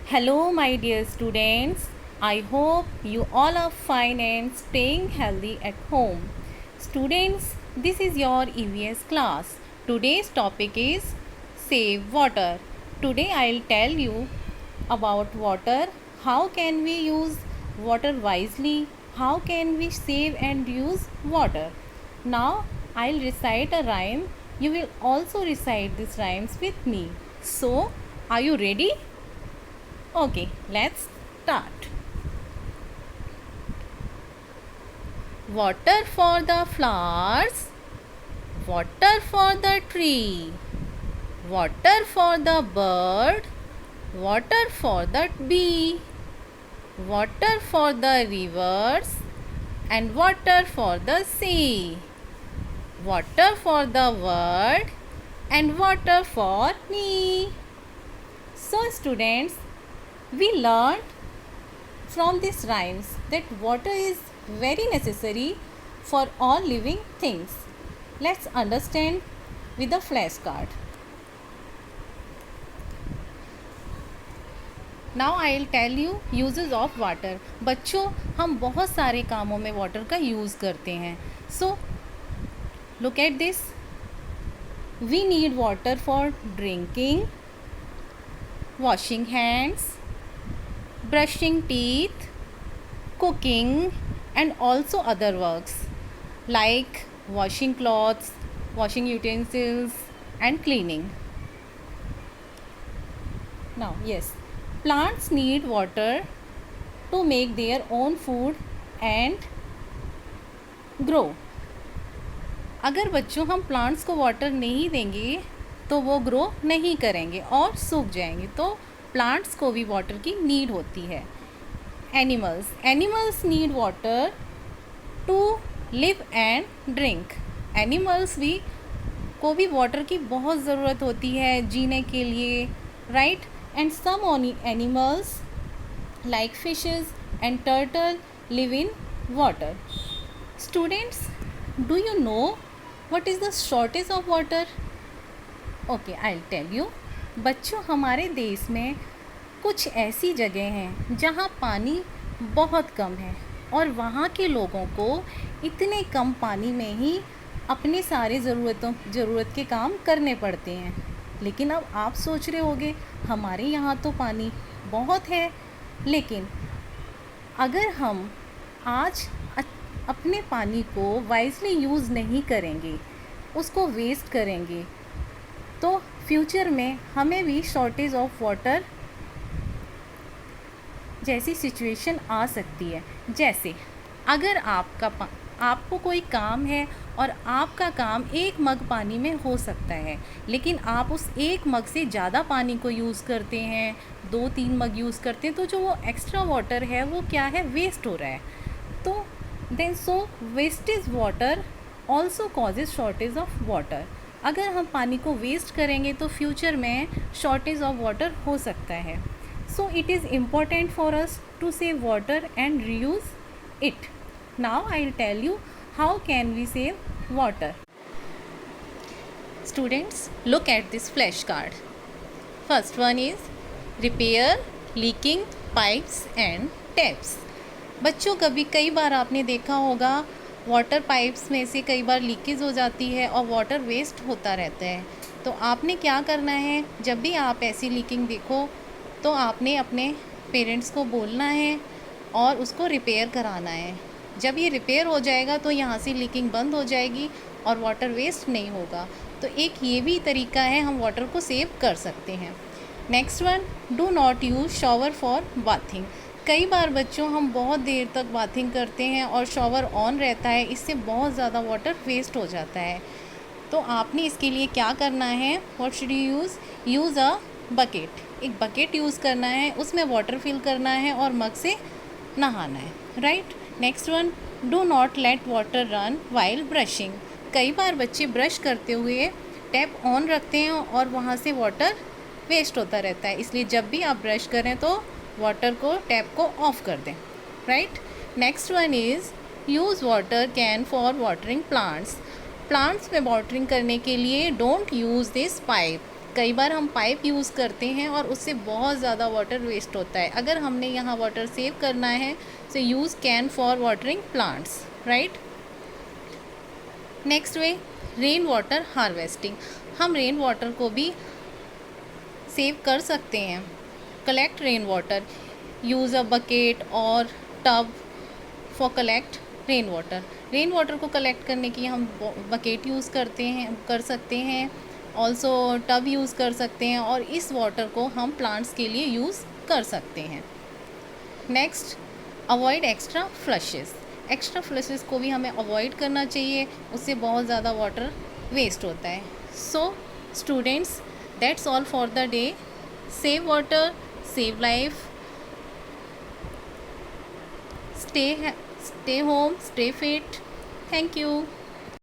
Hello, my dear students. I hope you all are fine and staying healthy at home. Students, this is your EVS class. Today's topic is Save Water. Today I'll tell you about water. How can we use water wisely? How can we save and use water? Now I'll recite a rhyme. You will also recite these rhymes with me. So, are you ready? Okay, let's start. Water for the flowers, water for the tree, water for the bird, water for the bee, water for the rivers, and water for the sea, water for the world, and water for me. So, students, we learned from these rhymes that water is very necessary for all living things. Let's understand with a flashcard. Now I will tell you uses of water. बच्चों, हम बहुत सारे कामों में water का use करते हैं. So, look at this. We need water for drinking, washing hands, brushing teeth, cooking, and also other works like washing clothes, washing utensils, and cleaning. Now, yes, plants need water to make their own food and grow. अगर बच्चों हम plants को water नहीं देंगे तो वो grow नहीं करेंगे और सूख जाएंगे. तो प्लांट्स को भी वाटर की नीड होती है. Animals need water to live and drink. Animals भी को भी वाटर की बहुत ज़रूरत होती है जीने के लिए, right. And some animals like fishes and turtle live in water. Students, do you know what is the shortage of water? Okay, I will tell you. बच्चों, हमारे देश में कुछ ऐसी जगह हैं जहाँ पानी बहुत कम है और वहाँ के लोगों को इतने कम पानी में ही अपने सारे ज़रूरत के काम करने पड़ते हैं. लेकिन अब आप सोच रहे होंगे हमारे यहाँ तो पानी बहुत है, लेकिन अगर हम आज अपने पानी को वाइजली यूज़ नहीं करेंगे, उसको वेस्ट करेंगे, तो फ्यूचर में हमें भी शॉर्टेज ऑफ वाटर जैसी सिचुएशन आ सकती है. जैसे अगर आपको कोई काम है और आपका काम 1 मग पानी में हो सकता है, लेकिन आप उस 1 मग से ज़्यादा पानी को यूज़ करते हैं, 2-3 मग यूज़ करते हैं, तो जो वो एक्स्ट्रा वाटर है वो क्या है, वेस्ट हो रहा है. तो then wastage water also causes shortage of water. अगर हम पानी को वेस्ट करेंगे तो फ्यूचर में शॉर्टेज ऑफ वाटर हो सकता है. So it is important for us to save water and reuse it. Now I will tell you how can we save water. Students, look at this flash card. First one is repair leaking pipes and taps. बच्चों, कई बार आपने देखा होगा water pipes में से कई बार leakage हो जाती है और वाटर वेस्ट होता रहता है. तो आपने क्या करना है, जब भी आप ऐसी लीकिंग देखो तो आपने अपने पेरेंट्स को बोलना है और उसको रिपेयर कराना है. जब ये रिपेयर हो जाएगा तो यहाँ से लीकिंग बंद हो जाएगी और वाटर वेस्ट नहीं होगा. तो एक ये भी तरीका है, हम वाटर को सेव कर सकते हैं. Next one, do not use shower for bathing. कई बार बच्चों हम बहुत देर तक बाथिंग करते हैं और शॉवर ऑन रहता है, इससे बहुत ज़्यादा वाटर वेस्ट हो जाता है. तो आपने इसके लिए क्या करना है, what should you use a bucket. एक बकेट यूज़ करना है, उसमें वाटर फिल करना है और मग से नहाना है, right. Next one, do not let water run while brushing. कई बार बच्चे ब्रश करते हुए टैप ऑन रखते हैं और वहाँ से वाटर वेस्ट होता रहता है. इसलिए जब भी आप ब्रश करें तो वाटर को टैप को ऑफ कर दें, right. Next one is use water can for watering plants. Plants में वाटरिंग करने के लिए डोंट यूज़ दिस पाइप. कई बार हम पाइप यूज़ करते हैं और उससे बहुत ज़्यादा वाटर वेस्ट होता है। अगर हमने यहाँ वाटर सेव करना है तो use can for watering plants, right. Next way, rain water harvesting. हम रेन वाटर को भी सेव कर सकते हैं। Collect rain water, use a bucket और tub for collect rain water. Rain water को कलेक्ट करने के लिए हम बकेट यूज़ कर सकते हैं, ऑल्सो टब यूज़ कर सकते हैं और इस वाटर को हम प्लांट्स के लिए यूज़ कर सकते हैं। Next, avoid extra flushes. Extra flushes को भी हमें अवॉइड करना चाहिए, उससे बहुत ज़्यादा वाटर वेस्ट होता है। So students, that's all for the day. Save water, save life, stay home, stay fit. Thank you.